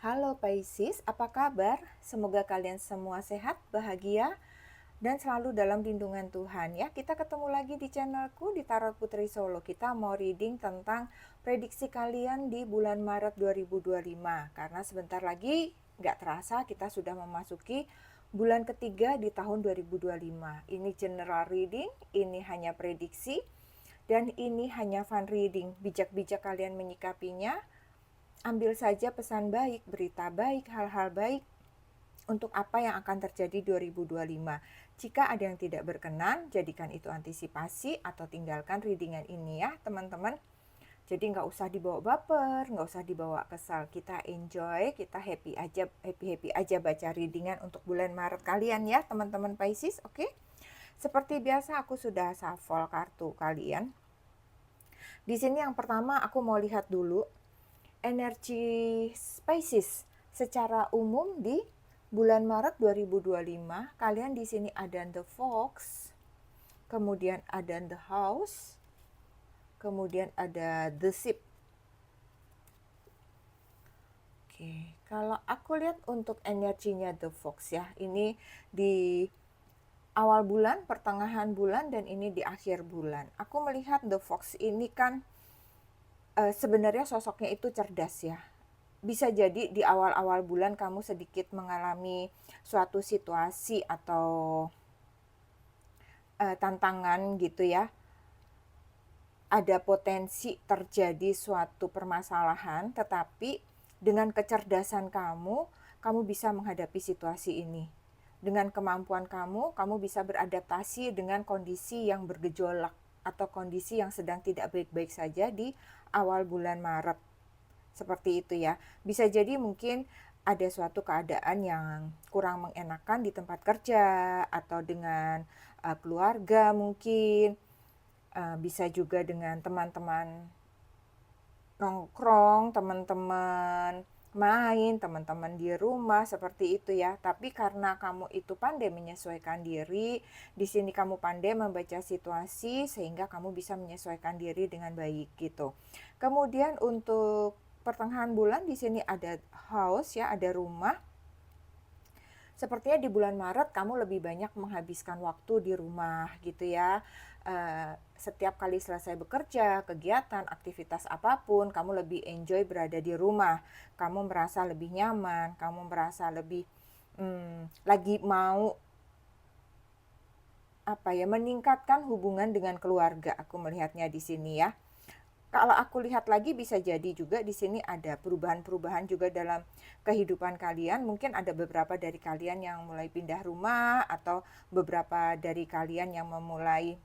Halo Pisces, apa kabar? Semoga kalian semua sehat, bahagia, dan selalu dalam lindungan Tuhan ya. Kita ketemu lagi di channelku di Tarot Putri Solo. Kita mau reading tentang prediksi kalian di bulan Maret 2025. Karena sebentar lagi nggak terasa kita sudah memasuki bulan ketiga di tahun 2025. Ini general reading, ini hanya prediksi, dan ini hanya fun reading. Bijak-bijak kalian menyikapinya. Ambil saja pesan baik, berita baik, hal-hal baik untuk apa yang akan terjadi 2025. Jika ada yang tidak berkenan, jadikan itu antisipasi atau tinggalkan readingan ini ya teman-teman. Jadi nggak usah dibawa baper, nggak usah dibawa kesal. Kita enjoy, kita happy aja baca readingan untuk bulan Maret kalian ya teman-teman Pisces, oke? Seperti biasa aku sudah shuffle kartu kalian. Di sini yang pertama aku mau lihat dulu energi Pisces secara umum di bulan Maret 2025. Kalian di sini ada The Fox, kemudian ada The House, kemudian ada The Ship. Oke, kalau aku lihat untuk energinya The Fox ya, ini di awal bulan, pertengahan bulan, dan ini di akhir bulan. Aku melihat The Fox ini kan sebenarnya sosoknya itu cerdas ya. Bisa jadi di awal-awal bulan kamu sedikit mengalami suatu situasi atau tantangan gitu ya. Ada potensi terjadi suatu permasalahan, tetapi dengan kecerdasan kamu, kamu bisa menghadapi situasi ini. Dengan kemampuan kamu, kamu bisa beradaptasi dengan kondisi yang bergejolak atau kondisi yang sedang tidak baik-baik saja di awal bulan Maret. Seperti itu ya. Bisa jadi mungkin ada suatu keadaan yang kurang mengenakan di tempat kerja atau dengan keluarga mungkin. Bisa juga dengan teman-teman nongkrong, teman-teman main, teman-teman di rumah seperti itu ya. Tapi karena kamu itu pandai menyesuaikan diri, di sini kamu pandai membaca situasi sehingga kamu bisa menyesuaikan diri dengan baik gitu. Kemudian untuk pertengahan bulan di sini ada house ya, ada rumah. Sepertinya di bulan Maret kamu lebih banyak menghabiskan waktu di rumah gitu ya. Setiap kali selesai bekerja, kegiatan, aktivitas apapun, kamu lebih enjoy berada di rumah. Kamu merasa lebih nyaman, kamu merasa lebih lagi mau meningkatkan hubungan dengan keluarga. Aku melihatnya di sini ya. Kalau aku lihat lagi bisa jadi juga di sini ada perubahan-perubahan juga dalam kehidupan kalian. Mungkin ada beberapa dari kalian yang mulai pindah rumah atau beberapa dari kalian yang memulai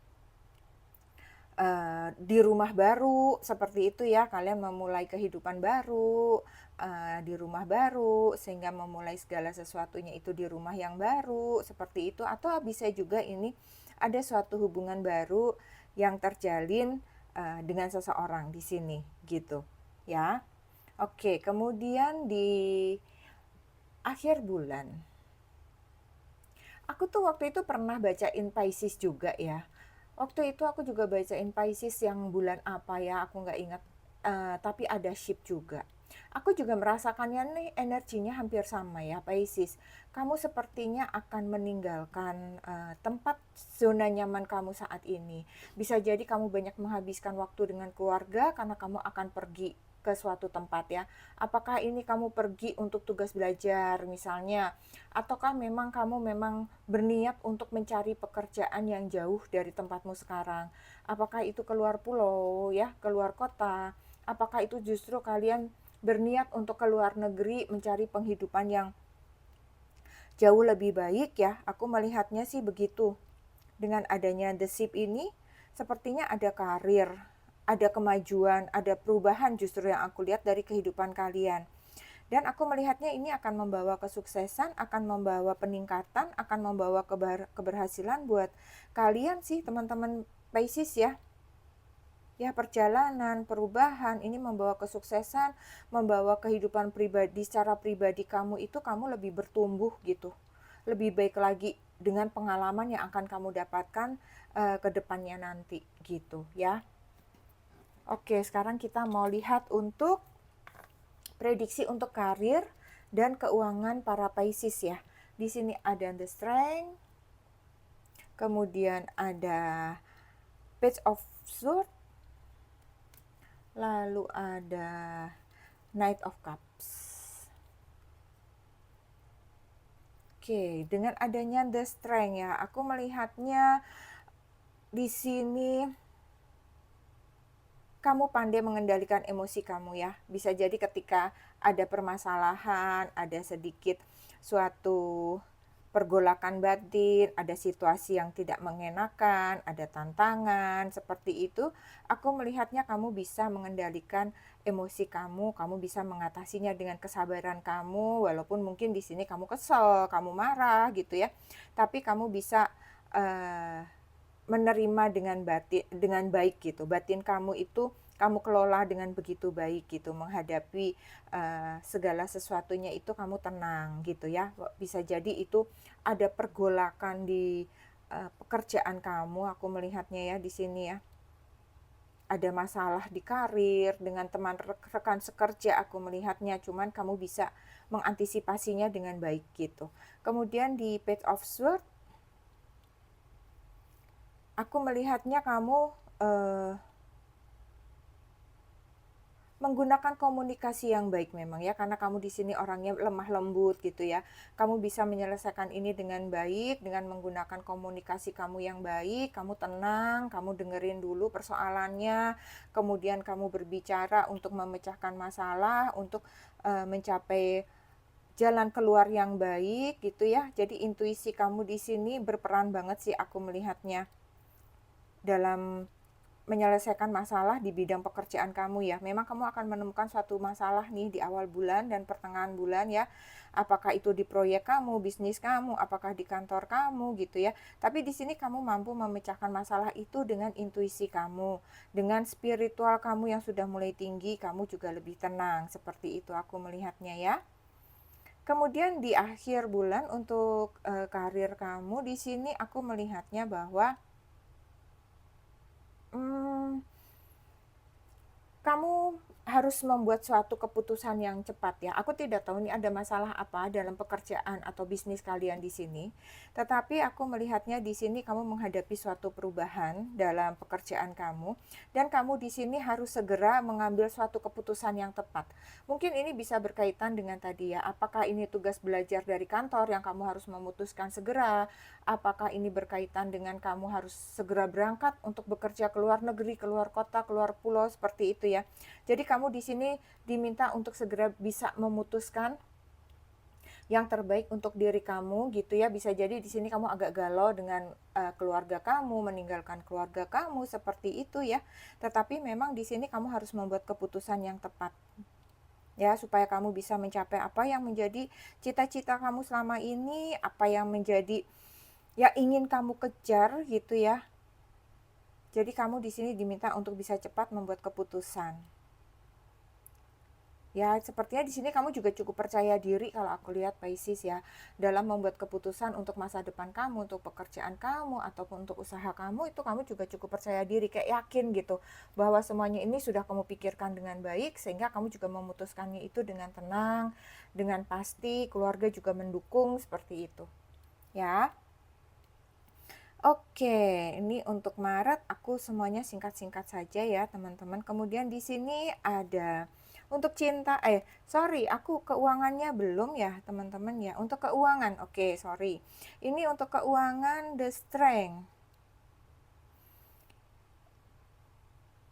di rumah baru seperti itu ya. Kalian memulai kehidupan baru di rumah baru sehingga memulai segala sesuatunya itu di rumah yang baru seperti itu. Atau bisa juga ini ada suatu hubungan baru yang terjalin dengan seseorang di sini gitu ya. Oke, kemudian di akhir bulan aku tuh waktu itu pernah bacain Pisces juga ya. Waktu itu aku juga bacain Pisces yang bulan apa ya, aku nggak ingat. Tapi ada ship juga. Aku juga merasakannya nih energinya hampir sama ya Pisces. Kamu sepertinya akan meninggalkan tempat zona nyaman kamu saat ini. Bisa jadi kamu banyak menghabiskan waktu dengan keluarga karena kamu akan pergi ke suatu tempat ya. Apakah ini kamu pergi untuk tugas belajar misalnya, ataukah memang kamu berniat untuk mencari pekerjaan yang jauh dari tempatmu sekarang? Apakah itu keluar pulau ya, keluar kota? Apakah itu justru kalian berniat untuk keluar negeri mencari penghidupan yang jauh lebih baik ya? Aku melihatnya sih begitu. Dengan adanya The Ship ini, sepertinya ada karir, ada kemajuan, ada perubahan justru yang aku lihat dari kehidupan kalian. Dan aku melihatnya ini akan membawa kesuksesan, akan membawa peningkatan, akan membawa keberhasilan buat kalian sih teman-teman Pisces ya. Ya, perjalanan, perubahan ini membawa kesuksesan, membawa kehidupan pribadi, secara pribadi kamu itu kamu lebih bertumbuh gitu. Lebih baik lagi dengan pengalaman yang akan kamu dapatkan ke depannya nanti gitu ya. Oke, sekarang kita mau lihat untuk prediksi untuk karir dan keuangan para Pisces ya. Di sini ada the Strength, kemudian ada Page of Swords, lalu ada Knight of Cups. Oke, dengan adanya the Strength ya, aku melihatnya di sini kamu pandai mengendalikan emosi kamu ya. Bisa jadi ketika ada permasalahan, ada sedikit suatu pergolakan batin, ada situasi yang tidak mengenakan, ada tantangan, seperti itu, aku melihatnya kamu bisa mengendalikan emosi kamu, kamu bisa mengatasinya dengan kesabaran kamu, walaupun mungkin di sini kamu kesel, kamu marah gitu ya, tapi kamu bisa menerima dengan baik gitu. Batin kamu itu kamu kelola dengan begitu baik gitu, menghadapi segala sesuatunya itu kamu tenang gitu ya. Bisa jadi itu ada pergolakan di pekerjaan kamu, aku melihatnya ya di sini ya. Ada masalah di karir dengan teman rekan sekerja, aku melihatnya, cuman kamu bisa mengantisipasinya dengan baik gitu. Kemudian di Page of Swords, aku melihatnya kamu menggunakan komunikasi yang baik memang ya, karena kamu di sini orangnya lemah lembut gitu ya. Kamu bisa menyelesaikan ini dengan baik, dengan menggunakan komunikasi kamu yang baik, kamu tenang, kamu dengerin dulu persoalannya, kemudian kamu berbicara untuk memecahkan masalah, untuk mencapai jalan keluar yang baik gitu ya. Jadi intuisi kamu di sini berperan banget sih aku melihatnya dalam menyelesaikan masalah di bidang pekerjaan kamu ya. Memang kamu akan menemukan suatu masalah nih di awal bulan dan pertengahan bulan ya. Apakah itu di proyek kamu, bisnis kamu, apakah di kantor kamu gitu ya. Tapi di sini kamu mampu memecahkan masalah itu dengan intuisi kamu. Dengan spiritual kamu yang sudah mulai tinggi, kamu juga lebih tenang. Seperti itu aku melihatnya ya. Kemudian di akhir bulan untuk karir kamu di sini aku melihatnya bahwa kamu harus membuat suatu keputusan yang cepat ya. Aku tidak tahu ini ada masalah apa dalam pekerjaan atau bisnis kalian di sini. Tetapi aku melihatnya di sini kamu menghadapi suatu perubahan dalam pekerjaan kamu dan kamu di sini harus segera mengambil suatu keputusan yang tepat. Mungkin ini bisa berkaitan dengan tadi ya, apakah ini tugas belajar dari kantor yang kamu harus memutuskan segera, apakah ini berkaitan dengan kamu harus segera berangkat untuk bekerja ke luar negeri, keluar kota, keluar pulau seperti itu ya. Jadi kamu di sini diminta untuk segera bisa memutuskan yang terbaik untuk diri kamu gitu ya. Bisa jadi di sini kamu agak galau dengan keluarga kamu, meninggalkan keluarga kamu seperti itu ya. Tetapi memang di sini kamu harus membuat keputusan yang tepat. Ya, supaya kamu bisa mencapai apa yang menjadi cita-cita kamu selama ini, apa yang menjadi ya ingin kamu kejar gitu ya. Jadi kamu di sini diminta untuk bisa cepat membuat keputusan. Ya, sepertinya di sini kamu juga cukup percaya diri kalau aku lihat Pisces ya, dalam membuat keputusan untuk masa depan kamu, untuk pekerjaan kamu, ataupun untuk usaha kamu, itu kamu juga cukup percaya diri, kayak yakin gitu, bahwa semuanya ini sudah kamu pikirkan dengan baik, sehingga kamu juga memutuskannya itu dengan tenang, dengan pasti, keluarga juga mendukung, seperti itu. Ya. Oke, ini untuk Maret aku semuanya singkat-singkat saja ya, teman-teman. Kemudian di sini ada untuk cinta, aku keuangannya belum ya, teman-teman ya. Untuk keuangan, oke, sorry. Ini untuk keuangan the strength.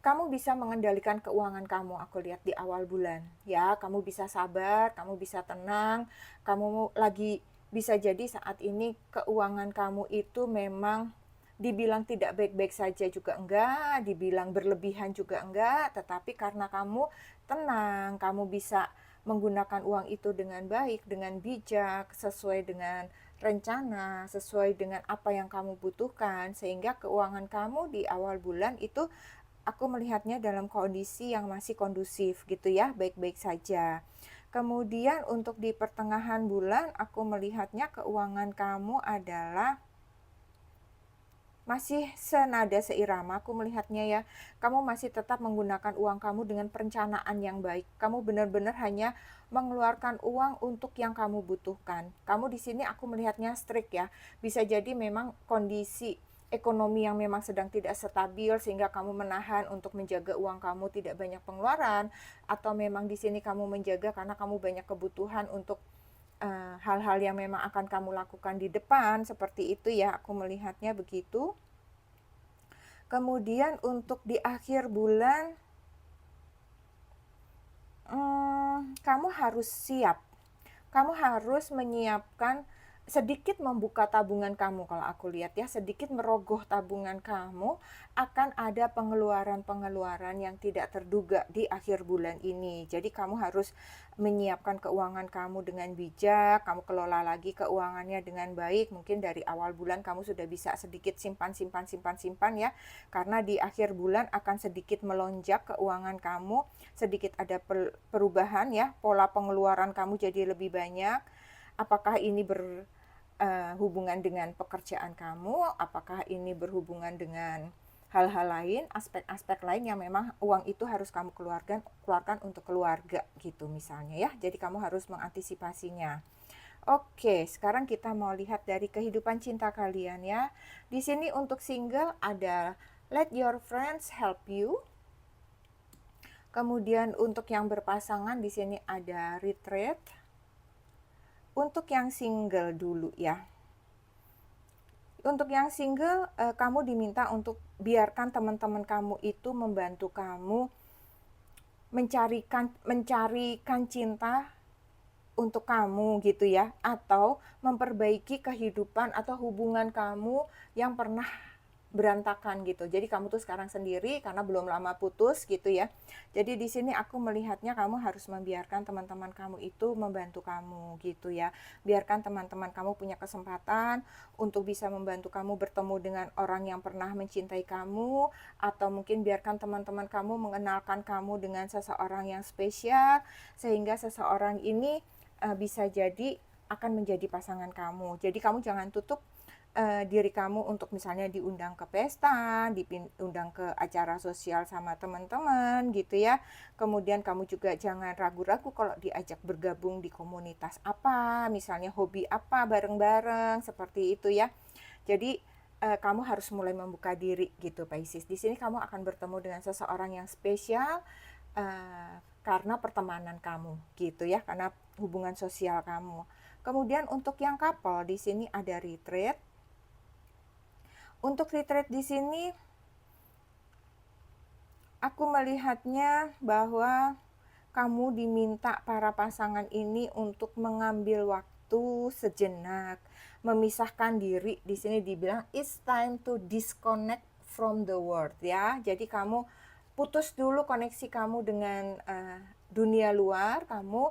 Kamu bisa mengendalikan keuangan kamu, aku lihat di awal bulan. Ya, kamu bisa sabar, kamu bisa tenang, kamu lagi bisa jadi saat ini keuangan kamu itu memang dibilang tidak baik-baik saja juga enggak, dibilang berlebihan juga enggak, tetapi karena kamu tenang, kamu bisa menggunakan uang itu dengan baik, dengan bijak, sesuai dengan rencana, sesuai dengan apa yang kamu butuhkan, sehingga keuangan kamu di awal bulan itu aku melihatnya dalam kondisi yang masih kondusif gitu ya, baik-baik saja. Kemudian untuk di pertengahan bulan aku melihatnya keuangan kamu adalah masih senada seirama, aku melihatnya ya. Kamu masih tetap menggunakan uang kamu dengan perencanaan yang baik. Kamu benar-benar hanya mengeluarkan uang untuk yang kamu butuhkan. Kamu di sini aku melihatnya strict ya. Bisa jadi memang kondisi ekonomi yang memang sedang tidak stabil sehingga kamu menahan untuk menjaga uang kamu tidak banyak pengeluaran, atau memang di sini kamu menjaga karena kamu banyak kebutuhan untuk hal-hal yang memang akan kamu lakukan di depan, seperti itu ya, aku melihatnya begitu. Kemudian untuk di akhir bulan, kamu harus siap. Kamu harus menyiapkan sedikit membuka tabungan kamu, kalau aku lihat ya, sedikit merogoh tabungan kamu, akan ada pengeluaran-pengeluaran yang tidak terduga di akhir bulan ini. Jadi kamu harus menyiapkan keuangan kamu dengan bijak, kamu kelola lagi keuangannya dengan baik. Mungkin dari awal bulan kamu sudah bisa sedikit simpan ya, karena di akhir bulan akan sedikit melonjak keuangan kamu, sedikit ada perubahan ya, pola pengeluaran kamu jadi lebih banyak. Apakah ini berhubungan dengan pekerjaan kamu, apakah ini berhubungan dengan hal-hal lain, aspek-aspek lain yang memang uang itu harus kamu keluarkan untuk keluarga gitu misalnya ya. Jadi kamu harus mengantisipasinya. Oke, sekarang kita mau lihat dari kehidupan cinta kalian ya. Di sini untuk single ada let your friends help you. Kemudian untuk yang berpasangan di sini ada retreat. Untuk yang single dulu ya. Untuk yang single, kamu diminta untuk biarkan teman-teman kamu itu membantu kamu mencarikan cinta untuk kamu gitu ya, atau memperbaiki kehidupan atau hubungan kamu yang pernah berantakan gitu. Jadi kamu tuh sekarang sendiri karena belum lama putus gitu ya. Jadi di sini aku melihatnya kamu harus membiarkan teman-teman kamu itu membantu kamu gitu ya. Biarkan teman-teman kamu punya kesempatan untuk bisa membantu kamu bertemu dengan orang yang pernah mencintai kamu, atau mungkin biarkan teman-teman kamu mengenalkan kamu dengan seseorang yang spesial sehingga seseorang ini bisa jadi akan menjadi pasangan kamu. Jadi kamu jangan tutup diri kamu untuk misalnya diundang ke pesta, diundang ke acara sosial sama teman-teman gitu ya. Kemudian kamu juga jangan ragu-ragu kalau diajak bergabung di komunitas apa, misalnya hobi apa bareng-bareng seperti itu ya. Jadi kamu harus mulai membuka diri gitu Pisces. Di sini kamu akan bertemu dengan seseorang yang spesial karena pertemanan kamu gitu ya, karena hubungan sosial kamu. Kemudian untuk yang couple di sini ada retreat. Untuk retreat di sini, aku melihatnya bahwa kamu diminta para pasangan ini untuk mengambil waktu sejenak, memisahkan diri. Di sini dibilang it's time to disconnect from the world ya. Jadi kamu putus dulu koneksi kamu dengan dunia luar, kamu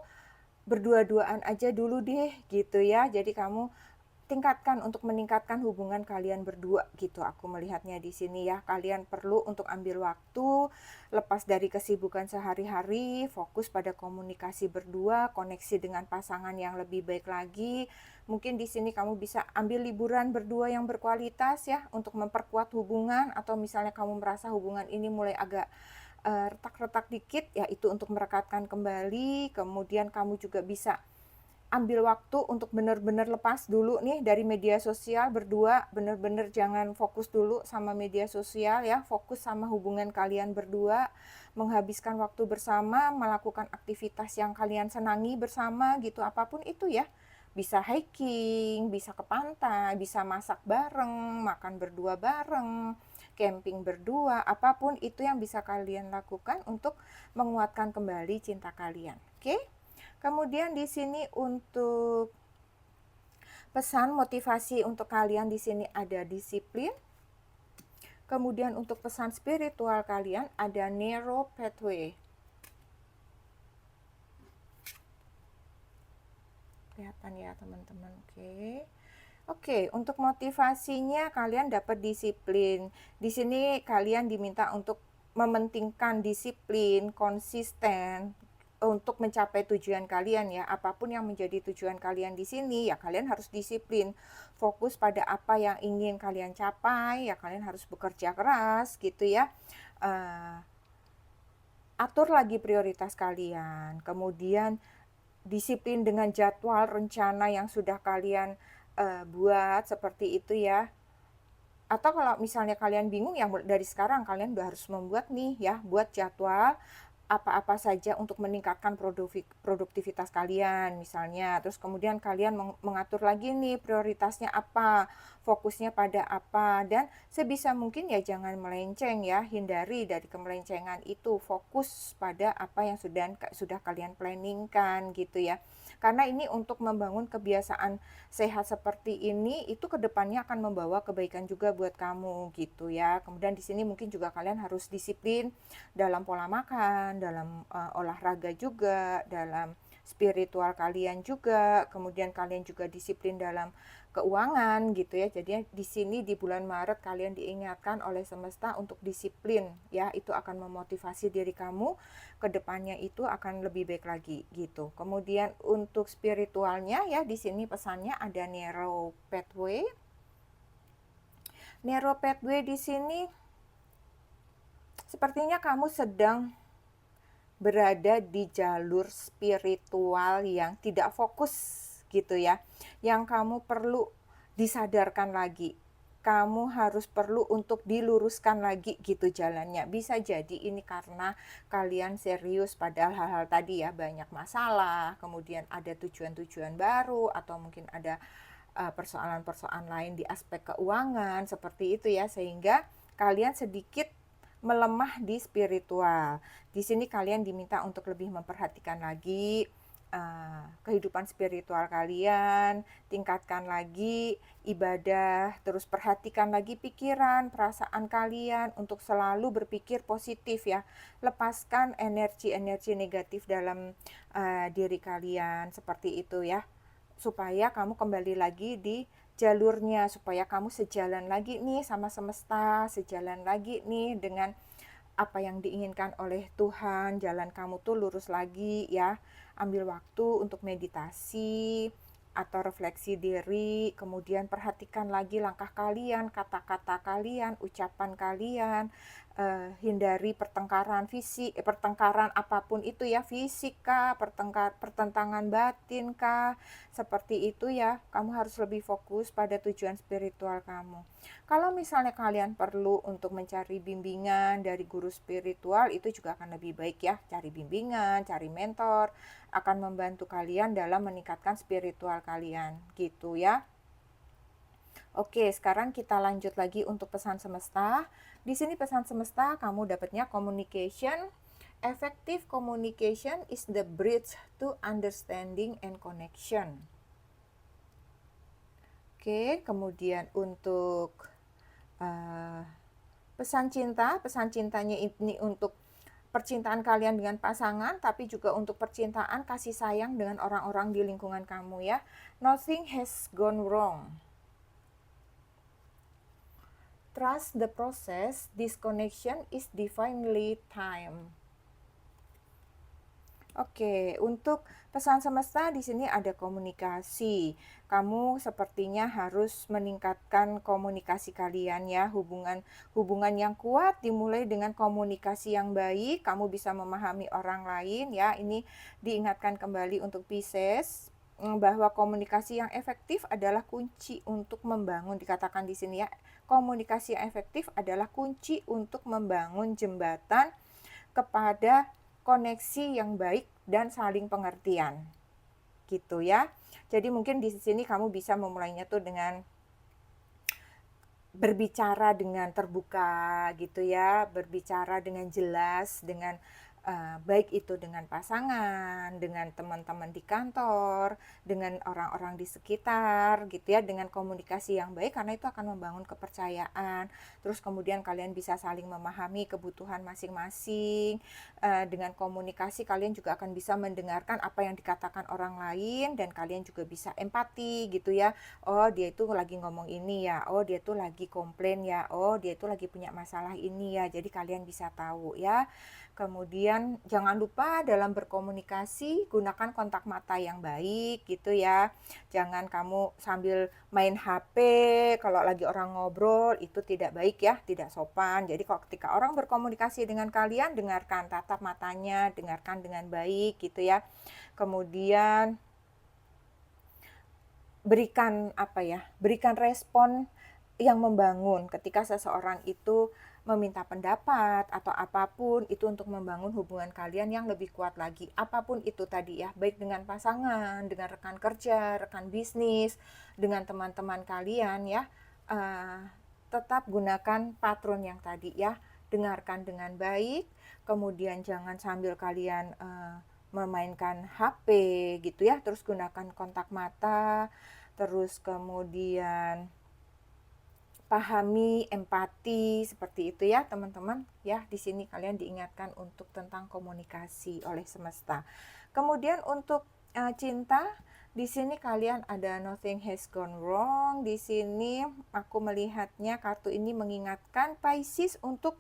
berdua-duaan aja dulu deh gitu ya. Jadi kamu tingkatkan untuk meningkatkan hubungan kalian berdua gitu. Aku melihatnya di sini ya. Kalian perlu untuk ambil waktu lepas dari kesibukan sehari-hari, fokus pada komunikasi berdua, koneksi dengan pasangan yang lebih baik lagi. Mungkin di sini kamu bisa ambil liburan berdua yang berkualitas ya untuk memperkuat hubungan, atau misalnya kamu merasa hubungan ini mulai agak retak-retak dikit ya, itu untuk merekatkan kembali. Kemudian kamu juga bisa ambil waktu untuk benar-benar lepas dulu nih dari media sosial berdua, benar-benar jangan fokus dulu sama media sosial ya, fokus sama hubungan kalian berdua, menghabiskan waktu bersama, melakukan aktivitas yang kalian senangi bersama gitu, apapun itu ya. Bisa hiking, bisa ke pantai, bisa masak bareng, makan berdua bareng, camping berdua, apapun itu yang bisa kalian lakukan untuk menguatkan kembali cinta kalian. Oke? Kemudian di sini untuk pesan motivasi untuk kalian di sini ada disiplin. Kemudian untuk pesan spiritual kalian ada narrow pathway. Kelihatan ya teman-teman, oke. Oke, untuk motivasinya kalian dapat disiplin. Di sini kalian diminta untuk mementingkan disiplin, konsisten, untuk mencapai tujuan kalian ya. Apapun yang menjadi tujuan kalian di sini, ya kalian harus disiplin. Fokus pada apa yang ingin kalian capai, ya kalian harus bekerja keras gitu ya. Eee, Atur lagi prioritas kalian, kemudian disiplin dengan jadwal rencana yang sudah kalian, buat seperti itu ya. Atau kalau misalnya kalian bingung ya dari sekarang kalian udah harus membuat nih ya, buat jadwal apa-apa saja untuk meningkatkan produktivitas kalian misalnya. Terus kemudian kalian mengatur lagi nih prioritasnya apa, fokusnya pada apa, dan sebisa mungkin ya jangan melenceng ya, hindari dari kemelencengan itu, fokus pada apa yang sudah kalian planningkan gitu ya. Karena ini untuk membangun kebiasaan sehat seperti ini, itu kedepannya akan membawa kebaikan juga buat kamu gitu ya. Kemudian di sini mungkin juga kalian harus disiplin dalam pola makan, dalam olahraga juga, dalam spiritual kalian juga, kemudian kalian juga disiplin dalam keuangan gitu ya. Jadi di sini di bulan Maret kalian diingatkan oleh semesta untuk disiplin ya. Itu akan memotivasi diri kamu ke depannya itu akan lebih baik lagi gitu. Kemudian untuk spiritualnya ya di sini pesannya ada narrow pathway. Narrow pathway di sini sepertinya kamu sedang berada di jalur spiritual yang tidak fokus gitu ya. Yang kamu perlu disadarkan lagi. Kamu harus perlu untuk diluruskan lagi gitu jalannya. Bisa jadi ini karena kalian serius padahal hal-hal tadi ya banyak masalah, kemudian ada tujuan-tujuan baru atau mungkin ada persoalan-persoalan lain di aspek keuangan seperti itu ya, sehingga kalian sedikit melemah di spiritual. Di sini kalian diminta untuk lebih memperhatikan lagi kehidupan spiritual kalian, tingkatkan lagi ibadah, terus perhatikan lagi pikiran, perasaan kalian untuk selalu berpikir positif ya. Lepaskan energi-energi negatif dalam diri kalian seperti itu ya. Supaya kamu kembali lagi di jalurnya, supaya kamu sejalan lagi nih sama semesta, sejalan lagi nih dengan apa yang diinginkan oleh Tuhan, jalan kamu tuh lurus lagi ya. Ambil waktu untuk meditasi atau refleksi diri, kemudian perhatikan lagi langkah kalian, kata-kata kalian, ucapan kalian, hindari pertengkaran apapun itu ya, fisik kah, pertentangan batin kah, seperti itu ya. Kamu harus lebih fokus pada tujuan spiritual kamu. Kalau misalnya kalian perlu untuk mencari bimbingan dari guru spiritual, itu juga akan lebih baik ya. Cari bimbingan, cari mentor, akan membantu kalian dalam meningkatkan spiritual kalian, gitu ya. Oke, sekarang kita lanjut lagi untuk pesan semesta. Di sini pesan semesta kamu dapatnya communication. Effective communication is the bridge to understanding and connection. Oke, kemudian untuk pesan cintanya ini untuk percintaan kalian dengan pasangan, tapi juga untuk percintaan kasih sayang dengan orang-orang di lingkungan kamu ya. Nothing has gone wrong. Trust the process. This connection is divinely timed. Oke, untuk pesan semesta di sini ada komunikasi. Kamu sepertinya harus meningkatkan komunikasi kalian ya, hubungan yang kuat dimulai dengan komunikasi yang baik. Kamu bisa memahami orang lain ya. Ini diingatkan kembali untuk Pisces bahwa komunikasi yang efektif adalah kunci untuk membangun, dikatakan di sini ya. Komunikasi yang efektif adalah kunci untuk membangun jembatan kepada koneksi yang baik dan saling pengertian gitu ya. Jadi mungkin di sini kamu bisa memulainya tuh dengan berbicara dengan terbuka gitu ya, berbicara dengan jelas, dengan baik itu dengan pasangan, dengan teman-teman di kantor, dengan orang-orang di sekitar gitu ya, dengan komunikasi yang baik karena itu akan membangun kepercayaan. Terus kemudian kalian bisa saling memahami kebutuhan masing-masing. Dengan komunikasi kalian juga akan bisa mendengarkan apa yang dikatakan orang lain dan kalian juga bisa empati gitu ya. Oh, dia itu lagi ngomong ini ya. Oh, dia itu lagi komplain ya. Oh, dia itu lagi punya masalah ini ya. Jadi kalian bisa tahu ya. Kemudian Kemudian jangan lupa dalam berkomunikasi gunakan kontak mata yang baik gitu ya. Jangan kamu sambil main HP kalau lagi orang ngobrol, itu tidak baik ya, tidak sopan. Jadi kalau ketika orang berkomunikasi dengan kalian, dengarkan tatap matanya, dengarkan dengan baik gitu ya. Kemudian berikan respon yang membangun ketika seseorang itu meminta pendapat atau apapun itu untuk membangun hubungan kalian yang lebih kuat lagi. Apapun itu tadi ya, baik dengan pasangan, dengan rekan kerja, rekan bisnis, dengan teman-teman kalian ya. eh, Tetap gunakan patron yang tadi ya. Dengarkan dengan baik, kemudian jangan sambil kalian memainkan HP gitu ya, terus gunakan kontak mata, terus kemudian pahami, empati, seperti itu ya teman-teman ya. Di sini kalian diingatkan untuk tentang komunikasi oleh semesta. Kemudian untuk cinta, di sini kalian ada nothing has gone wrong. Di sini aku melihatnya kartu ini mengingatkan Pisces untuk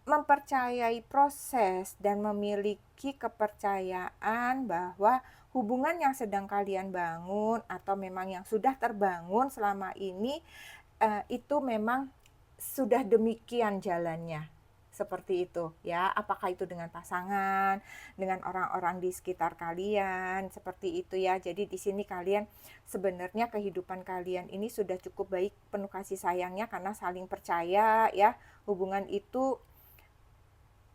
mempercayai proses dan memiliki kepercayaan bahwa hubungan yang sedang kalian bangun atau memang yang sudah terbangun selama ini itu memang sudah demikian jalannya. Seperti itu ya. Apakah itu dengan pasangan, dengan orang-orang di sekitar kalian, seperti itu ya. Jadi di sini kalian sebenarnya kehidupan kalian ini sudah cukup baik, penuh kasih sayangnya karena saling percaya ya. Hubungan itu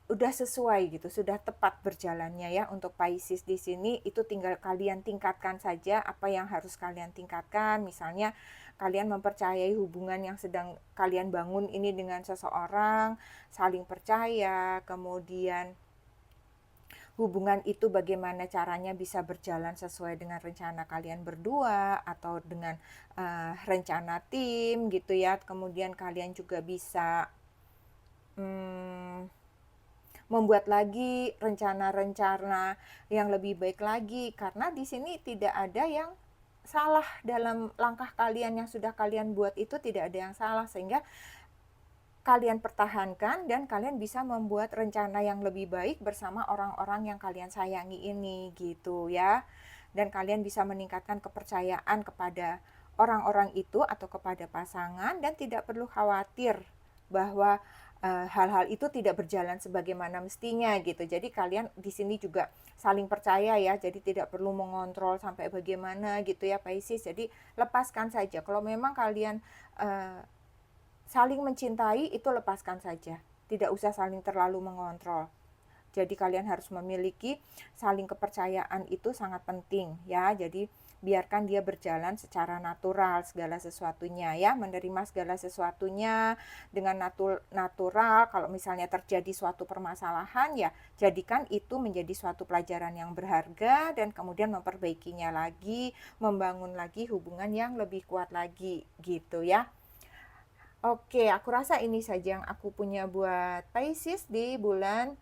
udah sesuai gitu, sudah tepat berjalannya ya untuk Pisces di sini. Itu tinggal kalian tingkatkan saja apa yang harus kalian tingkatkan. Misalnya kalian mempercayai hubungan yang sedang kalian bangun ini dengan seseorang, saling percaya, kemudian hubungan itu bagaimana caranya bisa berjalan sesuai dengan rencana kalian berdua atau dengan rencana tim gitu ya. Kemudian kalian juga bisa membuat lagi rencana-rencana yang lebih baik lagi, karena di sini tidak ada yang salah dalam langkah kalian yang sudah kalian buat, itu tidak ada yang salah, sehingga kalian pertahankan dan kalian bisa membuat rencana yang lebih baik bersama orang-orang yang kalian sayangi ini gitu ya. Dan kalian bisa meningkatkan kepercayaan kepada orang-orang itu atau kepada pasangan dan tidak perlu khawatir bahwa hal-hal itu tidak berjalan sebagaimana mestinya gitu. Jadi kalian di sini juga saling percaya ya. Jadi tidak perlu mengontrol sampai bagaimana gitu ya Pisces. Jadi lepaskan saja. Kalau memang kalian saling mencintai, itu lepaskan saja. Tidak usah saling terlalu mengontrol. Jadi kalian harus memiliki saling kepercayaan, itu sangat penting ya. Jadi biarkan dia berjalan secara natural segala sesuatunya ya, menerima segala sesuatunya dengan natural. Kalau misalnya terjadi suatu permasalahan ya, jadikan itu menjadi suatu pelajaran yang berharga dan kemudian memperbaikinya lagi, membangun lagi hubungan yang lebih kuat lagi gitu ya. Oke, aku rasa ini saja yang aku punya buat Pisces di bulan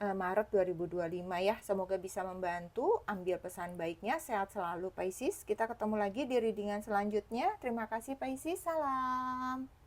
Maret 2025 ya. Semoga bisa membantu. Ambil pesan baiknya. Sehat selalu Pisces. Kita ketemu lagi di readingan selanjutnya. Terima kasih Pisces. Salam.